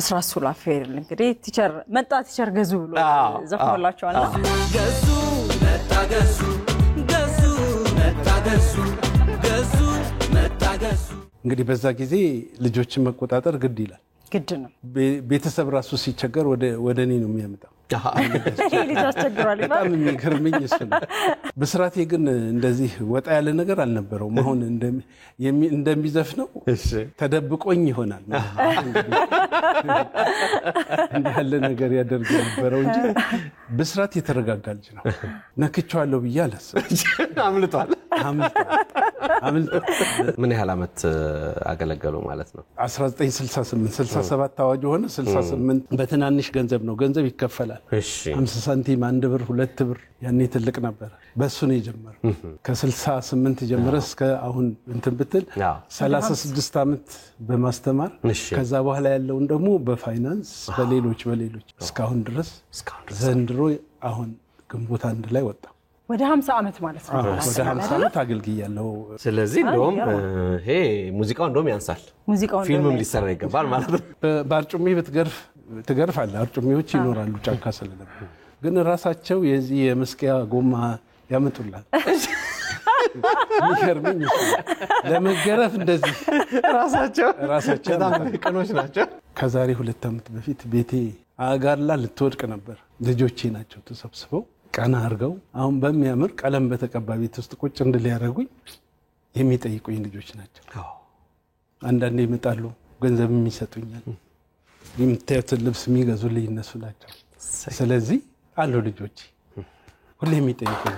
ብስራት ሱላፌር እንግዲህ ቲቸር መጣ ቲቸር ገዙ ብሎ ዘፈላችኋል ገዙ መጣ ገዙ ገዙ መጣ ገዙ ገዙ መጣ ገዙ እንግዲህ በዛ ጊዜ ልጆችን መቆጣጠር ግድ ይላል ግድ ነው ቤተሰብ ራሱ ሲቸገር ወደኔ ነው የሚያመጣው ልጅ አስቸግሯል በጣም የሚገርመኝ እሱ ነው ብስራቴ ግን እንደዚህ ወጣ ያለ ነገር አልነበረውም አሁን እንደሚዘፍነው ተደብቆኝ ይሆናል ያለ ነገር ያደርግ ነበረው እንጂ ብስራት የተረጋጋ ልጅ ነው ነክቻለሁ ብያለስ አምልጧል ምን ያህል አመት አገለገሉ ማለት ነው 1968 67 አዋጅ ሆነ 68 በትናንሽ ገንዘብ ነው ገንዘብ ይከፈላል እሺ 50 ሳንቲም 1 ብር 2 ብር ያኔ ትልቅ ነበር በሱ ነው የጀመረው ከ68 ጀምሮ እስከ አሁን እንትን ብትል 36 አመት በማስተማር ከዛ በኋላ ያለውን ደግሞ በፋይናንስ በሌሎች እስካሁን ድረስ ዘንድሮ አሁን ግንቦት አንድ ላይ ወጣ ወደ 50 አመት ማለት ነው ወደ 50 አመት አገልግያለሁ ስለዚህ እንደውም ይሄ ሙዚቃው እንደውም ያንሳል ፊልምም ሊሰራ ይገባል ማለት ነው ባርጩሜ ትገርፋለህ አርጩሜዎች ይኖራሉ ጫካ ስለነበር ግን ራሳቸው የዚህ የመስቂያ ጎማ ያመጡላል ይገርመኝ ለመገረፍ እንደዚህ ራሳቸው በጣም ቀኖች ናቸው ከዛሬ 2 አመት በፊት ቤቴ አጋርላ ልትወድቅ ነበር ልጆቼ ናቸው ተሰብስበው ቀና አርገው አሁን በሚያምር ቀለም በተቀባ ቤት ውስጥ ቁጭ እንድል ያረጉኝ የሚጠይቁኝ ልጆች ናቸው አንዳንዴ ይመጣሉ ገንዘብ የሚሰጡኛል የምታዩት ልብስ የሚገዙልኝ እነሱ ናቸው ስለዚህ አሉ ልጆቼ ሁሌ የሚጠይቁኝ